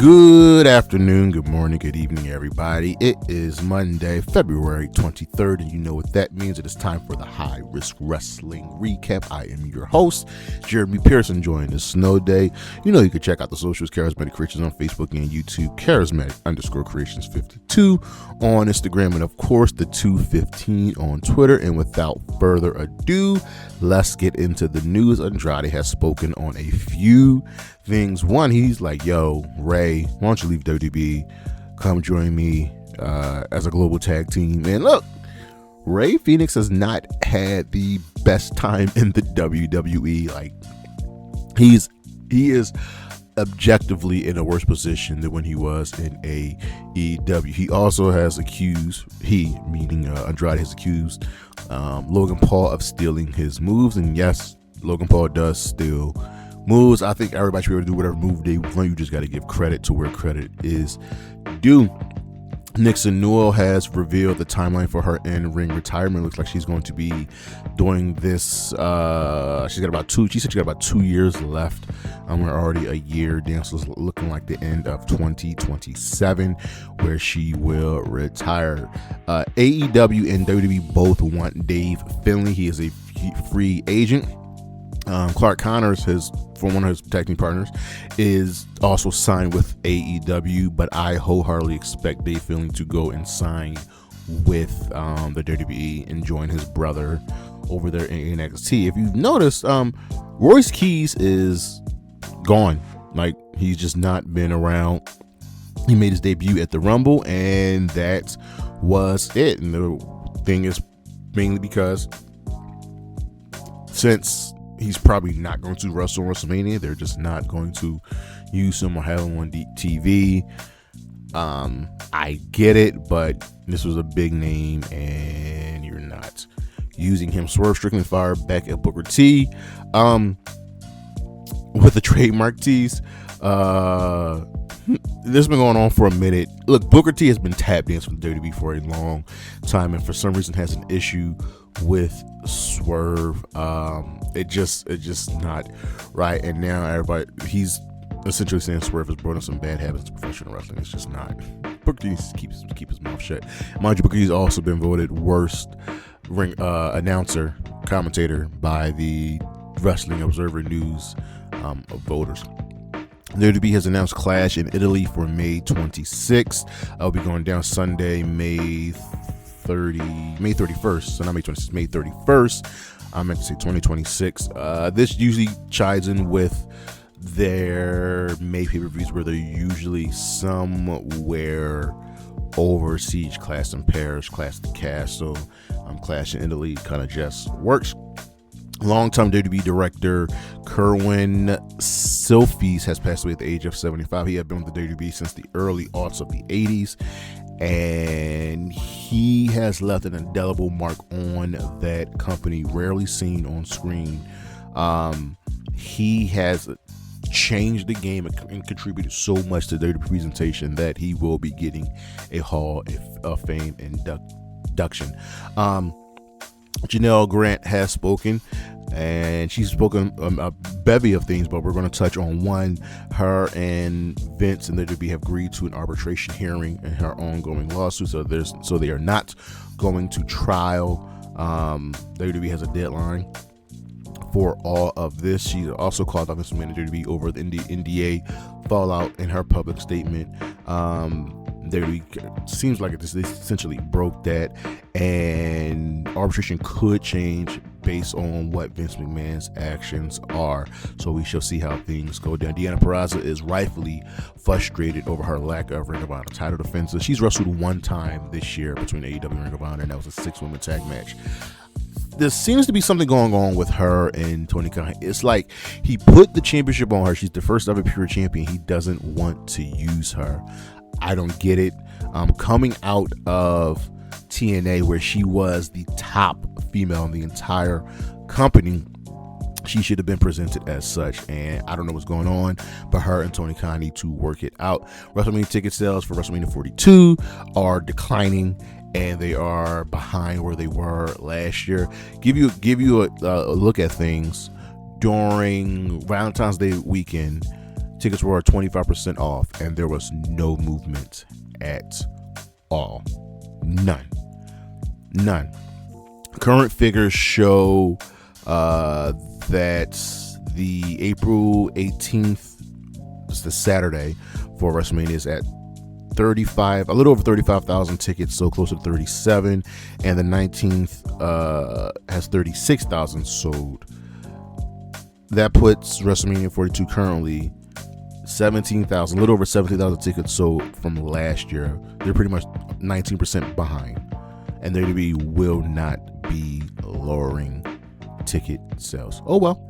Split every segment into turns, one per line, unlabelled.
Good afternoon, good morning, good evening, everybody. It is Monday, February 23rd, and you know what that means. It is time for the High Risk Wrestling Recap. I am your host, Jeremy Pearson, enjoying this snow day. You know you can check out the socials, Charismatic Creations on Facebook and YouTube, Charismatic_Creations52 on Instagram, and of course the 215 on Twitter. And without further ado, let's get into the news. Andrade has spoken on a few things. One, he's like, yo, Ray, why don't you leave WWE, come join me as a global tag team. And look, Ray Phoenix has not had the best time in the WWE. Like, he is objectively in a worse position than when he was in AEW. He also has accused, Andrade has accused Logan Paul of stealing his moves. And yes, Logan Paul does steal moves. I think everybody should be able to do whatever move they want. You just got to give credit to where credit is due. Nixon Newell has revealed the timeline for her in-ring retirement. Looks like she's going to be doing this. She said she got about 2 years left. We're already a year down, so it's looking like the end of 2027 where she will retire. AEW and WWE both want Dave Finlay. He is a free agent. Clark Connors, one of his tag team partners, is also signed with AEW, but I wholeheartedly expect Dave Finlay to go and sign with the WWE and join his brother over there in NXT. If you've noticed, Royce Keys is gone. Like, he's just not been around. He made his debut at the Rumble, and that was it. And the thing is mainly because since he's probably not going to wrestle WrestleMania, they're just not going to use him or have him on TV. I get it, but this was a big name and you're not using him. Swerve Strickland fired back at Booker T with the trademark tees. This has been going on for a minute. Look, Booker T has been tap dancing with WWE for a long time, and for some reason has an issue with Swerve. It just not right. And now he's essentially saying Swerve has brought in some bad habits in professional wrestling. It's just not. Booker T needs to keep his mouth shut. Mind you, Booker T's also been voted worst ring announcer commentator by the Wrestling Observer News of voters. WWE has announced Clash in Italy for May 26th. I'll be going down Sunday, May 31st. So not May 26th, May 31st. I meant to say 2026. This usually chides in with their May pay-per-views where they're usually somewhere overseas. Clash in Paris, Clash to Cast. So Clash in Italy kind of just works. Longtime WWE director Kerwin Silfies has passed away at the age of 75. He had been with the WWE since the early aughts of the 80s, and he has left an indelible mark on that company, rarely seen on screen. He has changed the game and contributed so much to the WWE presentation that he will be getting a Hall of Fame induction. Janelle Grant has spoken, and she's spoken a bevy of things, but we're going to touch on one. Her and Vince and the WWE have agreed to an arbitration hearing in her ongoing lawsuit, so they are not going to trial. WWE has a deadline for all of this. She also called out Vince McMahon and WWE over the NDA fallout in her public statement. There seems like they essentially broke that, and arbitration could change based on what Vince McMahon's actions are. So we shall see how things go down. Deonna Purrazzo is rightfully frustrated over her lack of Ring of Honor title defenses. She's wrestled one time this year between AEW and Ring of Honor, and that was a 6-woman tag match. There seems to be something going on with her and Tony Khan. It's like he put the championship on her. She's the first ever pure champion. He doesn't want to use her. I don't get it. Coming out of TNA, where she was the top female in the entire company, she should have been presented as such, and I don't know what's going on, but her and Tony Khan need to work it out. WrestleMania ticket sales for WrestleMania 42 are declining, and they are behind where they were last year. Give you a look at things during Valentine's Day weekend. tickets were 25% off, and there was no movement at all. None. Current figures show that the April 18th, it's the Saturday for WrestleMania, is at a little over 35,000 tickets, so close to 37, and the 19th has 36,000 sold. That puts WrestleMania 42 currently 17,000, a little over 17,000 tickets sold from last year. They're pretty much 19% behind, and WWE will not be lowering ticket sales. Oh well.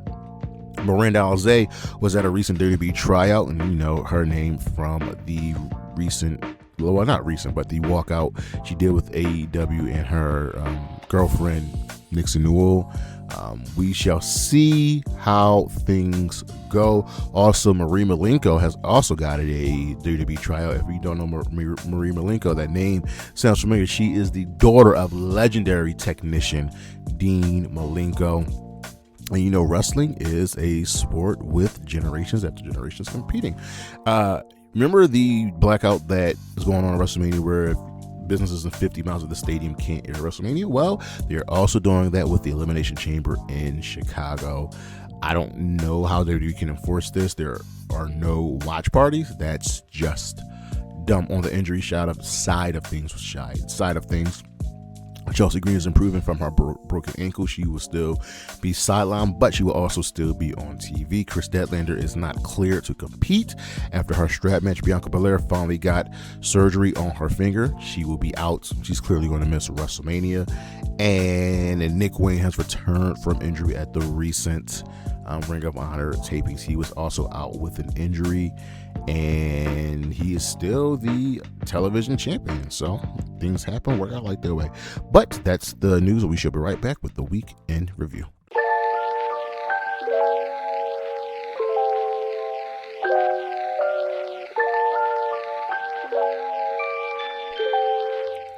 Miranda Alzay was at a recent WWE tryout, and her name from the not recent, but the walkout she did with AEW and her girlfriend Nixon Newell. We shall see how things go. Also, Marie Malenko has also got a WWE tryout. If you don't know Marie Malenko, that name sounds familiar. She is the daughter of legendary technician Dean Malenko. And wrestling is a sport with generations after generations competing. Remember the blackout that is going on at WrestleMania where businesses in 50 miles of the stadium can't air WrestleMania? Well, they're also doing that with the Elimination Chamber in Chicago. I don't know how WWE can enforce this. There are no watch parties. That's just dumb. On the injury side of things, Chelsea Green is improving from her broken ankle. She will still be sidelined, but she will also still be on TV. Chris Statlander is not cleared to compete after her strap match. Bianca Belair finally got surgery on her finger. She will be out. She's clearly going to miss WrestleMania. And Nick Wayne has returned from injury at the recent Ring of Honor tapings. He was also out with an injury, and he is still the television champion. So things happen, work out like their way. But that's the news. We should be right back with the week in review.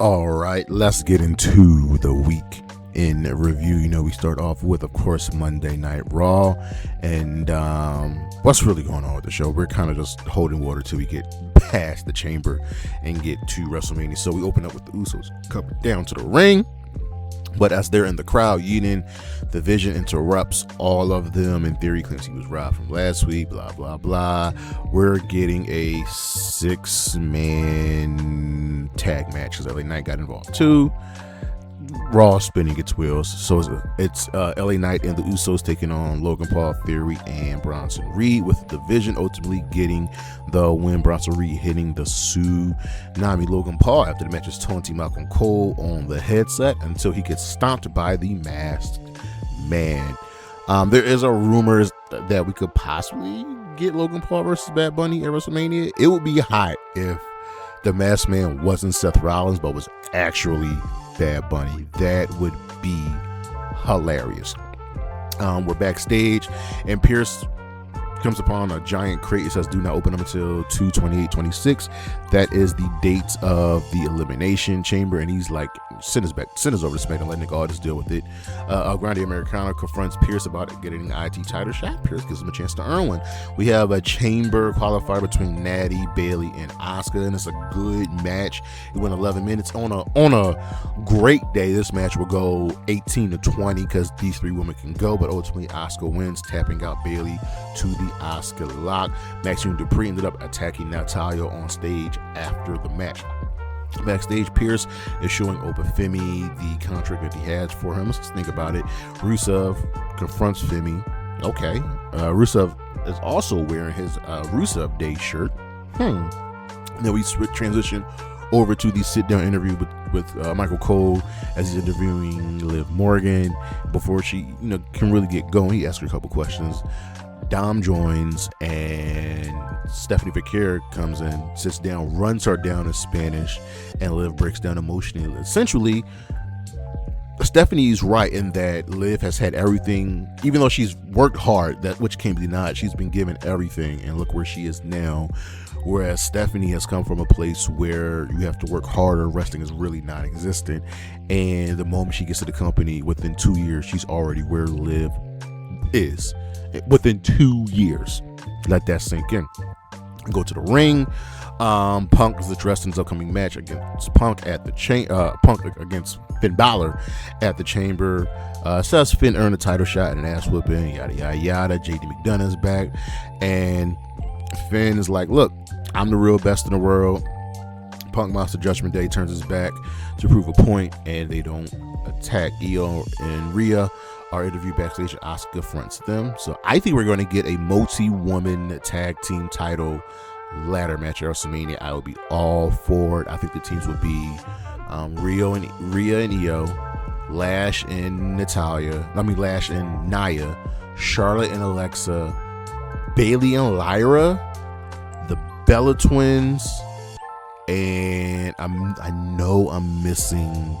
All right, let's get into the week in review. We start off with, of course, Monday Night Raw, and what's really going on with the show. We're kind of just holding water till we get past the chamber and get to WrestleMania. So we open up with the Usos coming down to the ring, but as they're in the crowd eating, the Vision interrupts all of them. In theory, claims he was robbed from last week, blah blah blah. We're getting a 6-man tag match because LA Knight got involved too. Raw spinning its wheels. So it's LA Knight and the Usos taking on Logan Paul, Theory, and Bronson Reed, with the Vision ultimately getting the win. Bronson Reed hitting the Tsunami. Logan Paul, after the match, is taunting Malcolm Cole on the headset until he gets stomped by the Masked Man. There is a rumor that we could possibly get Logan Paul versus Bad Bunny at WrestleMania. It would be hot if the Masked Man wasn't Seth Rollins but was actually Bad Bunny. That would be hilarious. We're backstage, and Pierce comes upon a giant crate. It says do not open them until 2/28/26. That is the dates of the Elimination Chamber, and he's like, send us over to SmackDown, let Nick Aldis deal with it. El Grande Americano confronts Pierce about getting an IT title shot. Pierce gives him a chance to earn one. We have a chamber qualifier between Natty, Bayley, and Asuka, and it's a good match. It went 11 minutes. On a great day, this match will go 18-20 because these three women can go, but ultimately Asuka wins, tapping out Bayley to the Asuka lock. Maxine Dupree ended up attacking Natalia on stage after the match. Backstage, Pierce is showing Femi the contract that he has for him. Let's think about it. Rusev confronts Femi. Okay. Rusev is also wearing his Rusev Day shirt. Then we transition over to the sit-down interview with Michael Cole as he's interviewing Liv Morgan. Before she can really get going, he asks her a couple questions. Dom joins, and Stephanie Vaquer comes in, sits down, runs her down in Spanish, and Liv breaks down emotionally. Essentially, Stephanie's right in that Liv has had everything, even though she's worked hard, that which can't be denied. She's been given everything, and look where she is now. Whereas Stephanie has come from a place where you have to work harder, resting is really non-existent, and the moment she gets to the company, within 2 years, she's already where Liv is. Within 2 years. Let that sink in. Go to the ring. Punk is addressed in his upcoming match against Punk against Finn Balor at the Chamber. Says Finn earned a title shot and an ass whooping, yada yada yada. JD McDonough is back, and Finn is like, "Look, I'm the real best in the world." Punk Monster Judgment Day turns his back to prove a point, and they don't attack. Io and Rhea are interviewed backstage. Asuka fronts them, so I think we're going to get a multi-woman tag team title ladder match at WrestleMania. I would be all for it. I think the teams would be Rhea and Io, Lash and Nia, Charlotte and Alexa, Bayley and Lyra, the Bella Twins, and I know I'm missing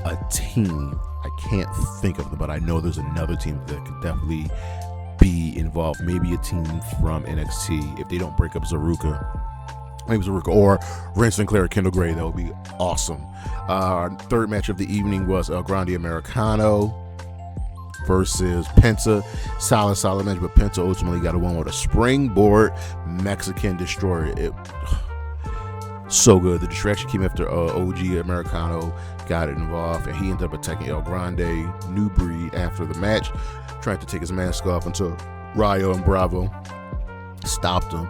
a team. I can't think of them, but I know there's another team that could definitely be involved. Maybe a team from NXT if they don't break up Zaruka. Maybe Zaruka or Ren Sinclair or Kendall Gray. That would be awesome. Our third match of the evening was El Grande Americano versus Penta. Solid match, but Penta ultimately got a win with a springboard Mexican destroyer. So good. The distraction came after OG Americano got involved, and he ended up attacking El Grande, New Breed, after the match, trying to take his mask off until Rayo and Bravo stopped him.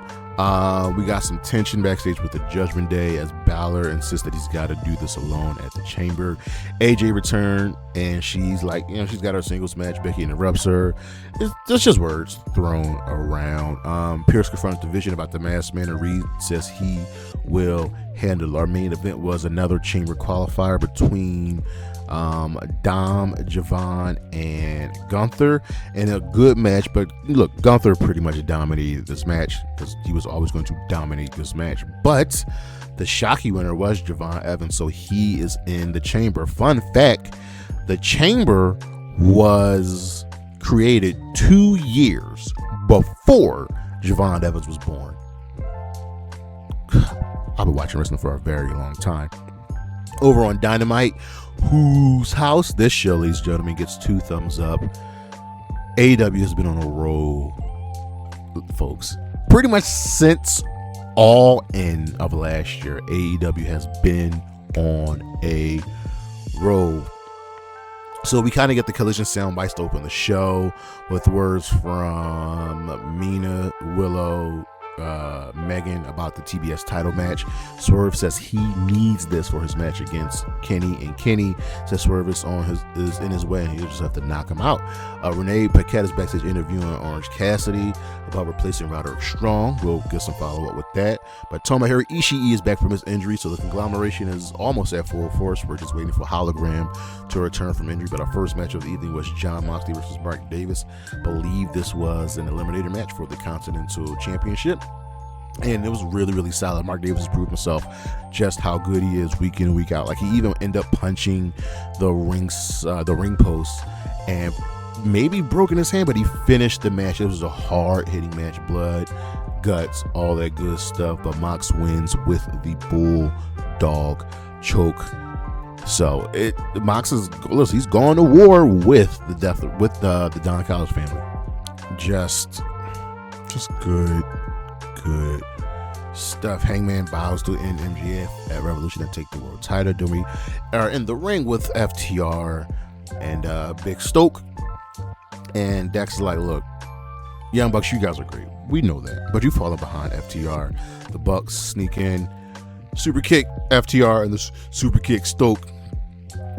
We got some tension backstage with the Judgment Day as Balor insists that he's got to do this alone at the Chamber. AJ returned, and she's like, she's got her singles match. Becky interrupts her. It's just words thrown around. Pierce confronts the Vision about the Masked Man, and Reed says he will handle. Our main event was another Chamber qualifier between Dom, Javon, and Gunther, and a good match. But look, Gunther pretty much dominated this match because he was always going to dominate this match. But the shocky winner was Javon Evans, so he is in the Chamber. Fun fact, the Chamber was created 2 years before Javon Evans was born. I've been watching wrestling for a very long time. Over on Dynamite, whose house this show, ladies and gentlemen, gets 2 thumbs up. AEW has been on a roll, folks. Pretty much since All In of last year, AEW has been on a roll. So we kind of get the Collision soundbites to open the show with words from Mina, Willow, Megan about the TBS title match. Swerve says he needs this for his match against Kenny, and Kenny says Swerve is in his way and he'll just have to knock him out. Renee Paquette is backstage interviewing Orange Cassidy about replacing Roderick Strong. We'll get some follow-up with that. But Tomohiro Ishii is back from his injury, so the Conglomeration is almost at full force. We're just waiting for Hologram to return from injury. But our first match of the evening was Jon Moxley versus Mark Davis. Believe this was an eliminator match for the Continental Championship, and it was really, really solid. Mark Davis has proved himself just how good he is week in, week out. Like, he even ended up punching the ring post and maybe broken his hand, but he finished the match. It was a hard-hitting match, blood, guts, all that good stuff. But Mox wins with the Bulldog choke. So Mox is, listen, he's gone to war with the Don Callis family. Just good stuff. Hangman bows to end MJF at Revolution and take the world title. Then we are in the ring with FTR and Big Stoke, and Dax is like, look, Young Bucks, you guys are great, we know that, but you falling behind FTR. The Bucks sneak in, super kick FTR, and the super kick Stoke,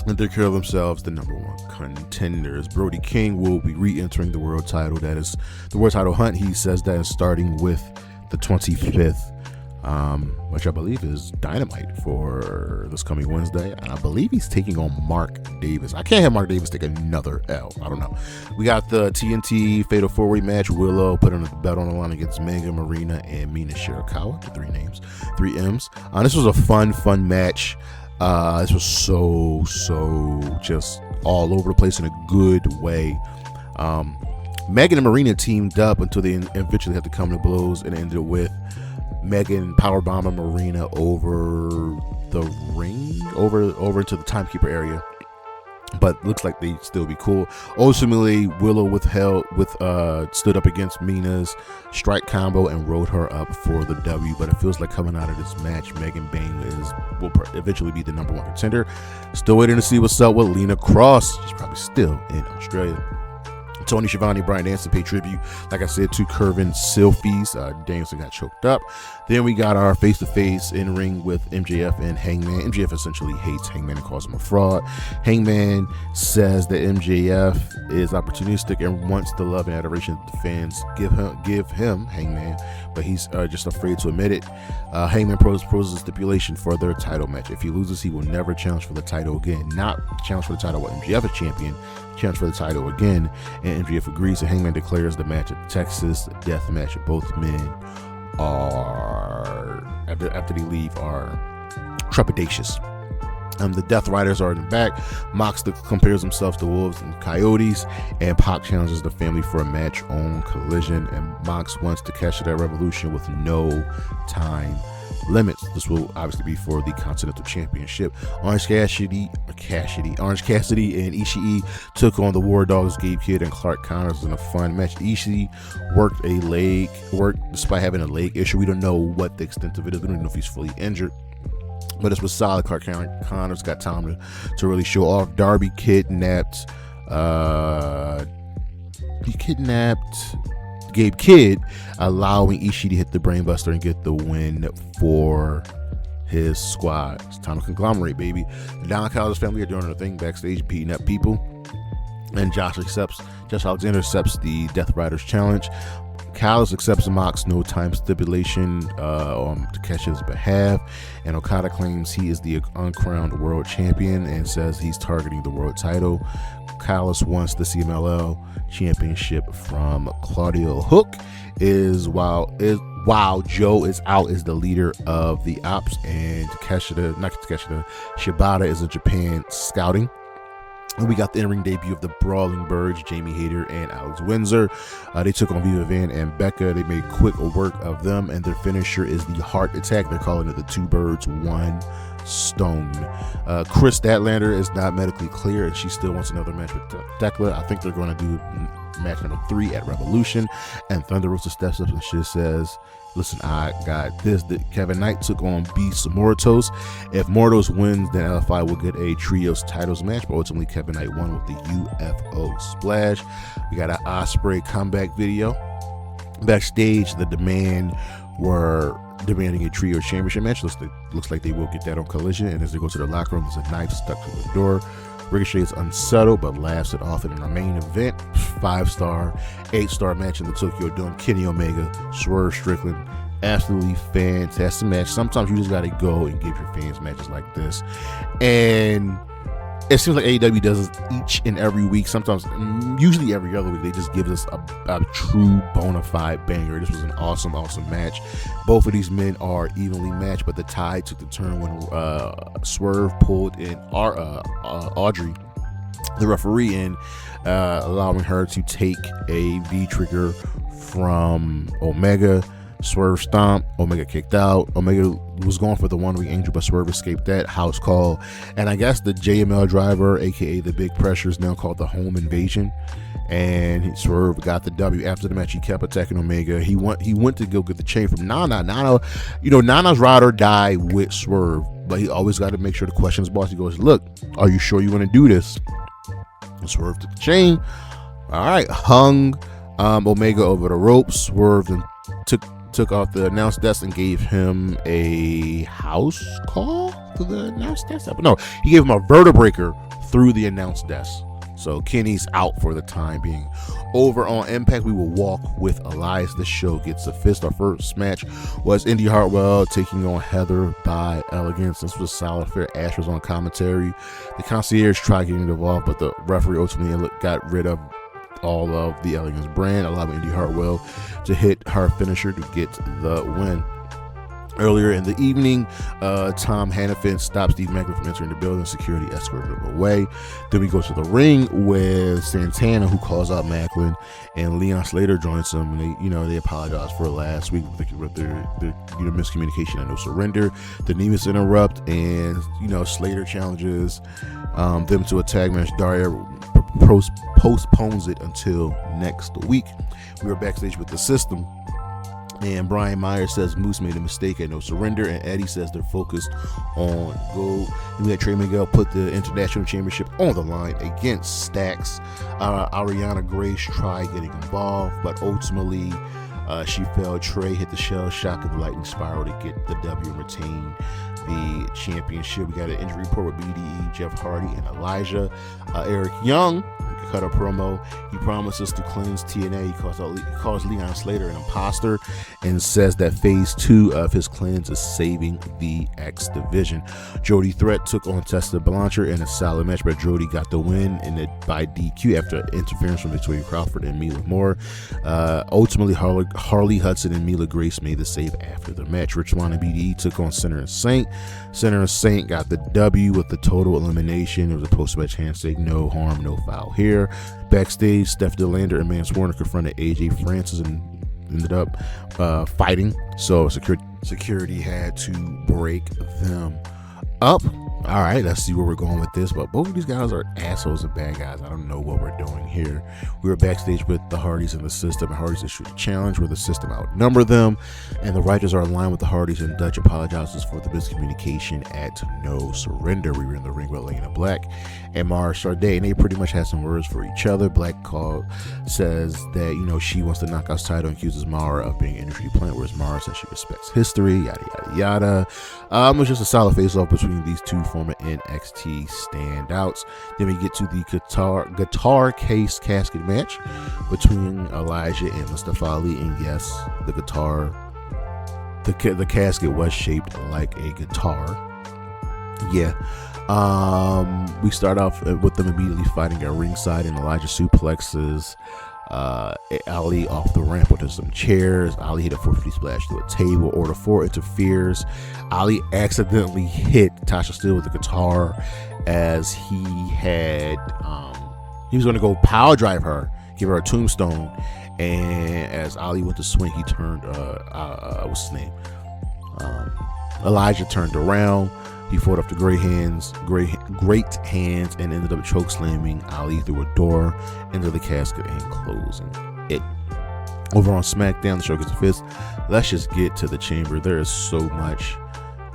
and take care of themselves, the number 1 contenders. Brody King will be re-entering the world title. That is the world title hunt. He says that is starting with the 25th, which I believe is Dynamite for this coming Wednesday. And I believe he's taking on Mark Davis. I can't have Mark Davis take another L. I don't know. We got the TNT Fatal 4-Way match. Willow putting the belt on the line against Megan, Marina, and Mina Shirakawa. The 3 names, 3 M's. This was a fun match. This was so just all over the place in a good way. Megan and Marina teamed up until they eventually had to come to blows, and ended with Megan powerbombing Marina over the ring, over into the timekeeper area. but looks like they still be cool. Ultimately, Willow stood up against Mina's strike combo and rode her up for the W. But it feels like coming out of this match, Megan Bayne will eventually be the #1 contender. Still waiting to see what's up with Lena Cross. She's probably still in Australia. Tony Schiavone, Bryan Danielson pay tribute, like I said, to Curvin Selfies. Danielson got choked up. Then we got our face-to-face in ring with MJF and Hangman. MJF essentially hates Hangman and calls him a fraud. Hangman says that MJF is opportunistic and wants the love and adoration that the fans give him, Hangman, but he's just afraid to admit it. Hangman proposes a stipulation for their title match. If he loses, he will never challenge for the title again. Not challenge for the title while MJF is champion, challenge for the title again. And MJF agrees, and Hangman declares the match at Texas Death Match. Both men are, after they leave, are trepidatious. The Death Riders are in the back. Moxley compares himself to wolves and coyotes, and Pac challenges the family for a match on Collision, and Mox wants to catch that Revolution with no time limits. This will obviously be for the Continental Championship. Orange Cassidy and Ishii took on the War Dogs, Gabe Kidd and Clark Connors in a fun match. Ishii worked despite having a leg issue. We don't know what the extent of it is. We don't know if he's fully injured, but this was solid. Clark Connors got time to really show off. Darby kidnapped Gabe Kidd, allowing Ishii to hit the brainbuster and get the win for his squad. It's time to conglomerate, baby. The Don Callis family are doing their thing backstage, beating up people, and Josh Alexander accepts the Death Riders challenge. Callis accepts Mox no time stipulation to catch his behalf, and Okada claims he is the uncrowned world champion and says he's targeting the world title. Callis wants the CMLL championship from Claudio. Hook while Joe is out, is the leader of the ops, and Shibata is in Japan scouting. And we got the in-ring debut of the Brawling Birds, Jamie Hayter and Alex Windsor. They took on Viva Van and Becca. They made quick work of them, and their finisher is the Heart Attack. They're calling it the Two Birds, One Stone. Chris Statlander is not medically clear, and she still wants another match with Thekla. I think they're going to do match number 3 at Revolution. And Thunder Rosa steps up and she says, listen, I got this. Kevin Knight took on Beast Mortos. If Mortos wins, then LFI will get a trios titles match, but ultimately Kevin Knight won with the UFO splash. We got an Ospreay comeback video. Backstage, the Demand were demanding a trio championship match. Looks like they will get that on Collision, and as they go to the locker room, there's a knife stuck to the door. Ricochet is unsettled but laughs it off in our main event. 5-star, 8-star match in the Tokyo Dome. Kenny Omega, Swerve Strickland. Absolutely fantastic match. Sometimes you just gotta go and give your fans matches like this, and it seems like AEW does this each and every week. Sometimes, usually every other week, they just give us a true bona fide banger. This was an awesome match. Both of these men are evenly matched, but the tide took the turn when Swerve pulled in Audrey, the referee, in, allowing her to take a V-trigger from Omega. Swerve stomped, Omega kicked out. Omega was going for the one-wing angel, but Swerve escaped that. House call. And I guess the JML driver, aka the Big Pressure, is now called the Home Invasion. And Swerve got the W. After the match, he kept attacking Omega. He went to go get the chain from Nana. Nana's ride or die with Swerve, but he always got to make sure to question his boss. He goes, look, are you sure you want to do this? And Swerve took the chain. All right, hung Omega over the ropes. Swerve and took off the announce desk and gave him a house call to the announce desk. No, he gave him a vertebreaker through the announce desk. So Kenny's out for the time being. Over on Impact, we will walk with Elias. This show gets a fist. Our first match was Indy Hartwell taking on Heather by Elegance. This was a solid affair. Ash was on commentary. The concierge tried getting involved, but the referee ultimately got rid of all of the Elegance brand, allowing Indy Hartwell to hit her finisher to get the win. Earlier in the evening, Tom Hannafin stops Steve Macklin from entering the building. Security escorted him away. Then we go to the ring with Santana, who calls out Macklin, and Leon Slater joins him. And they apologize for last week with their miscommunication and no surrender. The Nemus interrupt, and Slater challenges them to a tag match. Daria postpones it until next week. We are backstage with the System. And Brian Myers says Moose made a mistake at no surrender, and Eddie says they're focused on gold. And we had Trey Miguel put the International Championship on the line against Stax. Ariana Grace tried getting involved, but ultimately she failed. Trey hit the shell shock of the lightning spiral to get the W and retain the championship. We got an injury report with BDE, Jeff Hardy, and Elijah. Eric Young cut a promo. He promises to cleanse TNA. He calls Leon Slater an imposter and says that phase 2 of his cleanse is saving the X division. Jody Threat took on Tessa Blanchard in a solid match, but Jody got the win by DQ after interference from Victoria Crawford and Mila Moore. Ultimately, Harley Hudson and Mila Grace made the save after the match. Rich Swann and BDE took on Center and Saint. Center and Saint got the W with the total elimination. It was a post-match handshake, no harm, no foul here. Backstage, Steph DeLander and Mance Warner confronted AJ Francis and ended up fighting. So security had to break them up. All right, let's see where we're going with this. But both of these guys are assholes and bad guys. I don't know what we're doing here. We were backstage with the Hardys and the System. And Hardys issued a challenge where the System outnumber them. And the Righteous are aligned with the Hardys. And Dutch apologizes for the miscommunication at No Surrender. We were in the ring with Lena Black and Mara Sade. And they pretty much had some words for each other. Black says that, she wants to knock out title and accuses Mara of being industry plant. Whereas Mara says she respects history, yada, yada, yada. It was just a solid face-off between these two former NXT standouts. Then we get to the guitar case casket match between Elijah and Mustafa Ali, and yes, the casket was shaped like a guitar. Yeah. We start off with them immediately fighting at ringside, and Elijah suplexes Ali off the ramp with some chairs. Ali hit a 450 splash to a table. Order 4 interferes. Ali accidentally hit Tasha Steelz with the guitar as he was going to go power drive her, give her a tombstone, and as Ali went to swing, he turned what's his name? Elijah turned around. He fought off the great hands, and ended up choke slamming Ali through a door into the casket and closing it. Over on SmackDown, the show gets a fist. Let's just get to the chamber. There is so much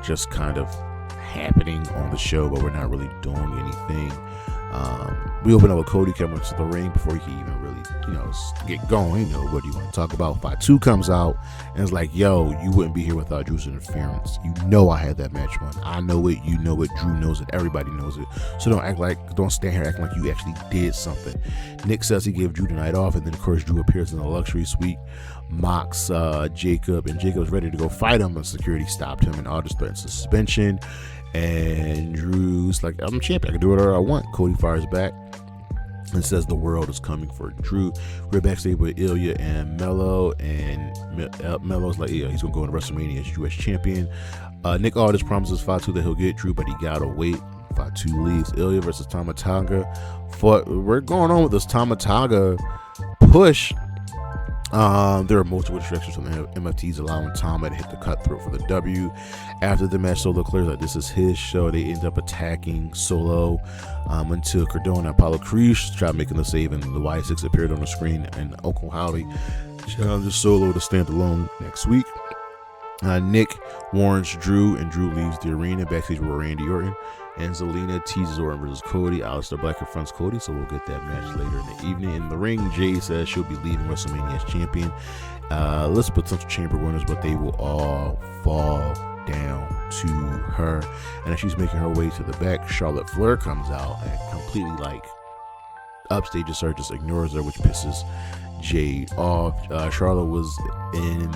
just kind of happening on the show, but we're not really doing anything. We open up with Cody coming to the ring before he can even really, get going. What do you want to talk about? Fatu comes out and it's like, yo, you wouldn't be here without Drew's interference. I had that match won. I know it, you know it, Drew knows it, everybody knows it. So don't stand here acting like you actually did something. Nick says he gave Drew the night off, and then of course Drew appears in the luxury suite, mocks Jacob, and Jacob's ready to go fight him, but security stopped him and Aldis threatened suspension. And Drew's like, I'm a champion, I can do whatever I want. Cody fires back and says the world is coming for Drew. We're backstage with Ilya and Mello, and Mello's like, yeah, he's gonna go into WrestleMania as US champion. Nick Aldis promises Fatu that he'll get Drew, but he gotta wait. Fatu leaves. Ilya versus Tama Tonga. We're going on with this Tama Tonga push. There are multiple distractions from the MFTs, allowing Tama to hit the cutthroat for the W. After the match, Solo clears that this is his show. They end up attacking Solo until Cardona and Apollo Crews tried making the save, and the Y6 appeared on the screen, and Uncle Howdy challenges Solo to stand alone next week. Nick warns Drew, and Drew leaves the arena. Backstage with Randy Orton and Zelina teases Orton versus Cody. Aleister Black confronts Cody, so we'll get that match later in the evening. In the ring, Jay says she'll be leaving WrestleMania as champion. Let's potential chamber winners, but they will all fall down to her. And as she's making her way to the back, Charlotte Flair comes out and completely upstages her, just ignores her, which pisses Jade off. Charlotte was in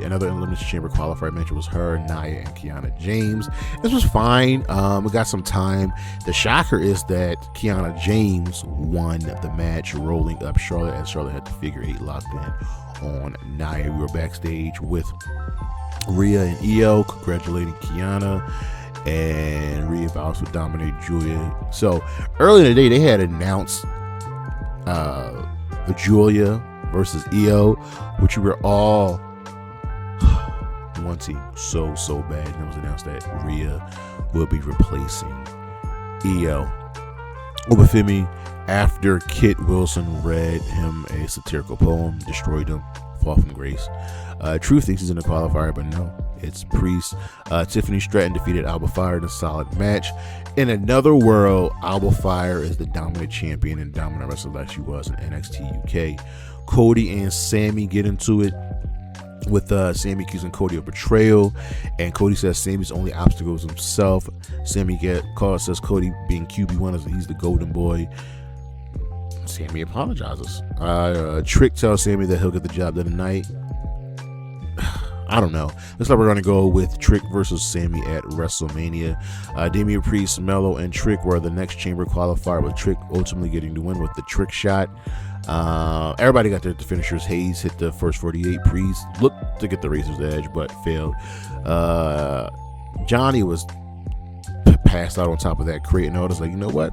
another Elimination Chamber qualifier match. It was her, Nia, and Kiana James. This was fine. We got some time. The shocker is that Kiana James won the match, rolling up Charlotte, as Charlotte had the figure 8 locked in on Nia. We were backstage with Rhea and Io congratulating Kiana, and Rhea vows to dominate Julia. So earlier in the day, they had announced Julia versus Io, which we were all wanting so bad. And it was announced that Rhea will be replacing Io. Obafemi, after Kit Wilson read him a satirical poem, destroyed him, fall from grace. Truth thinks he's in the qualifier, but no, it's Priest. Tiffany Stratton defeated Alba Fire in a solid match. In another world, Alba Fire is the dominant champion and dominant wrestler that she was in NXT UK. Cody and Sammy get into it, with Sammy accusing Cody of betrayal, and Cody says Sammy's only obstacle is himself. Sammy says Cody being QB1 as he's the golden boy. Sammy apologizes. Trick tells Sammy that he'll get the job done tonight. I don't know. Looks like we're going to go with Trick versus Sammy at WrestleMania. Damian Priest, Mello, and Trick were the next chamber qualifier, with Trick ultimately getting the win with the Trick shot. Everybody got their finishers. Hayes hit the first 48. Priest looked to get the Razor's Edge, but failed. Johnny was passed out on top of that crate, and I was like, you know what?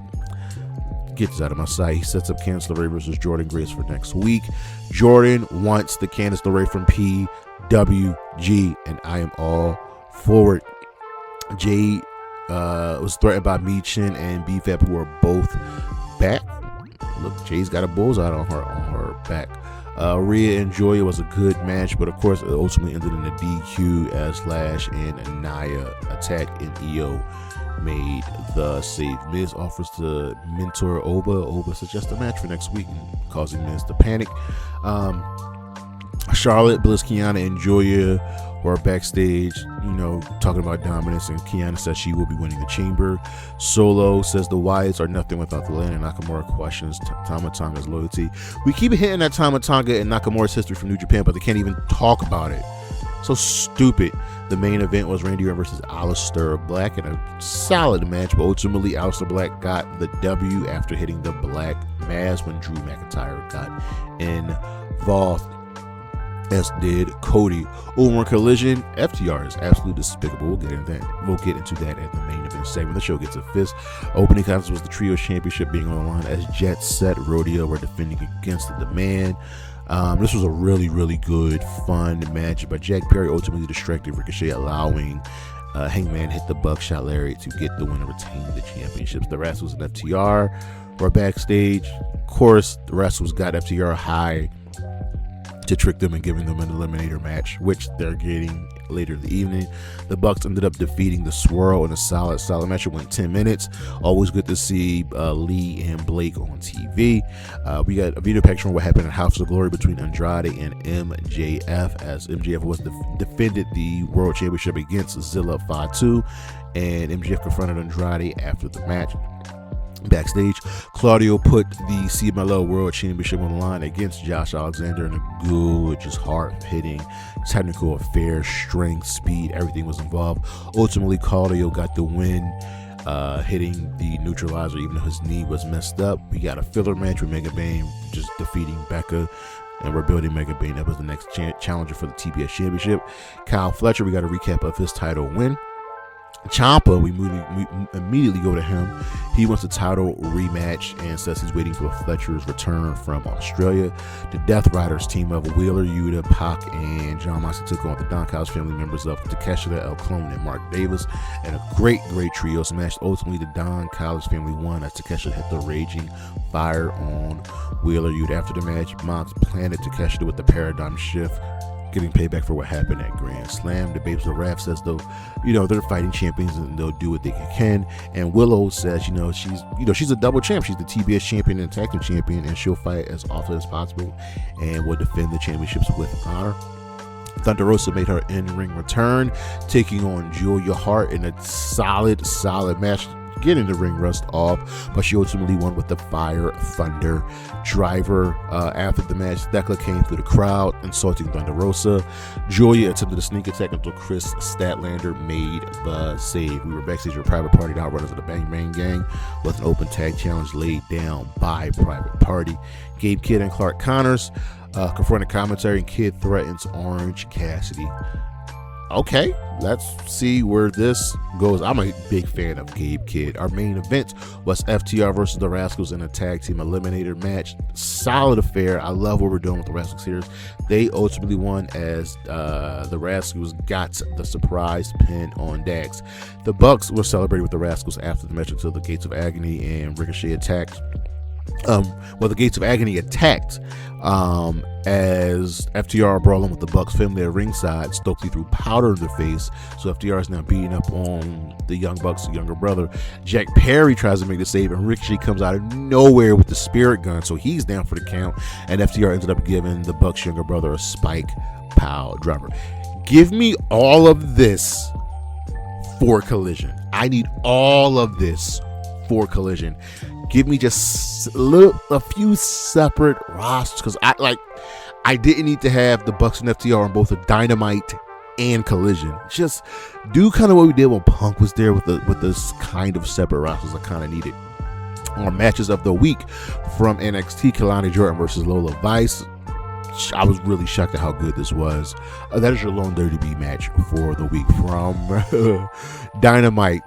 Get this out of my sight. He sets up Candice LeRae versus Jordan Grace for next week. Jordan wants the Candice LeRae from PWG, and I am all for it. Jade was threatened by Michin and BFAP, who are both back. Look, Jay's got a bullseye on her back. Rhea and Julia was a good match, but of course it ultimately ended in a DQ as Lash and Naya attacked, and Io made the save. Miz offers to mentor Oba. Oba suggests a match for next week, causing Miz to panic. Charlotte, Bliss, Kiana, and Julia were backstage, talking about dominance, and Kiana says she will be winning the chamber. Solo says the Wyatts are nothing without the land, and Nakamura questions Tama Tonga's loyalty. We keep hitting that Tama Tonga and Nakamura's history from New Japan, but they can't even talk about it. So stupid. The main event was Randy Orton versus Aleister Black in a solid match, but ultimately Aleister Black got the W after hitting the Black Mass when Drew McIntyre got involved, as did Cody. Over Collision, FTR is absolutely despicable. We'll get into that at the main event segment. The show gets a fist. Opening contest was the Trios Championship being on the line, as Jet Set Rodeo were defending against the Demand. This was a really, really good, fun match, but Jack Perry ultimately distracted Ricochet, allowing Hangman hit the Buckshot Lariat to get the win and retain the championships. The Rascals and FTR were backstage. Of course, the Rascals got FTR high to trick them and giving them an eliminator match, which they're getting later in the evening. The Bucks ended up defeating the Swirl in a solid match. It went 10 minutes. Always good to see Lee and Blake on TV. We got a video picture on what happened in House of Glory between Andrade and MJF, as MJF was defended the World Championship against Zilla 5-2, and MJF confronted Andrade after the match. Backstage, Claudio put the CMLL World Championship on the line against Josh Alexander in a good, just hard-hitting technical affair. Strength, speed, everything was involved. Ultimately, Claudio got the win, hitting the neutralizer even though his knee was messed up. We got a filler match with Mega Bayne just defeating Becca, and we're building Mega Bayne up as the next challenger for the TBS Championship. Kyle Fletcher, we got a recap of his title win. Ciampa, we immediately go to him. He wants a title rematch and says he's waiting for Fletcher's return from Australia. The Death Riders team of Wheeler, Yuta, Pac, and John Moxley took on the Don Callis family members of Takeshita, El Clone, and Mark Davis, and a great trio smash. Ultimately, the Don Callis family won as Takeshita hit the Raging Fire on Wheeler Yuta. After the match, Mox planted Takeshita with the Paradigm Shift, getting payback for what happened at Grand Slam. The Babes of Wrath says they're fighting champions and they'll do what they can. And Willow says, she's a double champ. She's the TBS champion and tag team champion, and she'll fight as often as possible and will defend the championships with honor. Thunder Rosa made her in-ring return, taking on Julia Hart in a solid match, getting the ring rust off, but she ultimately won with the Fire Thunder Driver. After the match, Thekla came through the crowd, insulting Thunder Rosa. Julia attempted a sneak attack until Chris Statlander made the save. We were backstage with Private Party, the Outrunners of the Bang Bang Gang, with an open tag challenge laid down by Private Party. Gabe Kidd and Clark Connors confronted commentary, and Kidd threatens Orange Cassidy. okay, let's see where this goes. I'm a big fan of Gabe Kidd. Our main event was FTR versus the Rascals in a tag team eliminator match. Solid affair. I love what we're doing with the Rascals here. They ultimately won as the Rascals got the surprise pin on Dax. The Bucks were celebrating with the Rascals after the match until the Gates of Agony and Ricochet attacked. The Gates of Agony attacked as FTR brawling with the Bucks family at ringside. Stokely threw powder in their face, so FTR is now beating up on the Young Bucks' younger brother. Jack Perry tries to make the save, and Ricochet comes out of nowhere with the spirit gun, so he's down for the count, and FTR ended up giving the Bucks' younger brother a spike pile driver. Give me all of this for Collision. I need all of this for Collision. Give me just a few separate rosters, because I didn't need to have the Bucks and FTR on both a Dynamite and Collision. Just do kind of what we did when Punk was there with this kind of separate rosters. I kind of needed. Our matches of the week from NXT: Kelani Jordan versus Lola Vice. I was really shocked at how good this was. That is your Lone Dirty B match for the week. From Dynamite,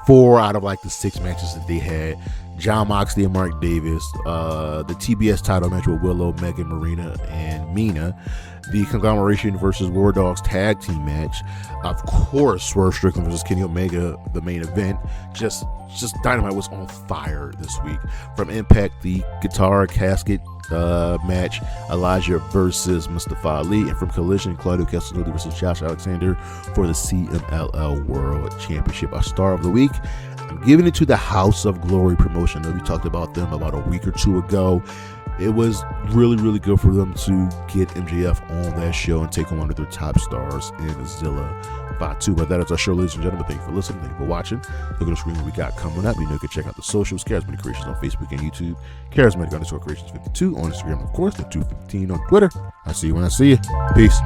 4 out of the 6 matches that they had. John Moxley and Mark Davis, the TBS title match with Willow, Megan, Marina, and Mina, the Conglomeration versus War Dogs tag team match, of course, Swerve Strickland versus Kenny Omega, the main event. Just Dynamite was on fire this week. From Impact, the Guitar Casket match, Elijah versus Mustafa Ali, and from Collision, Claudio Castagnoli versus Josh Alexander for the CMLL World Championship. Our star of the week, I'm giving it to the House of Glory promotion. I know we talked about them about a week or two ago. It was really, really good for them to get MJF on that show and take on one of their top stars in Zilla Fatu. But that is our show, ladies and gentlemen. Thank you for listening. Thank you for watching. Look at the screen what we got coming up. You know, you can check out the socials, Charismatic Creations on Facebook and YouTube, Charismatic_Creations52 on Instagram, of course, the 215 on Twitter. I'll see you when I see you. Peace.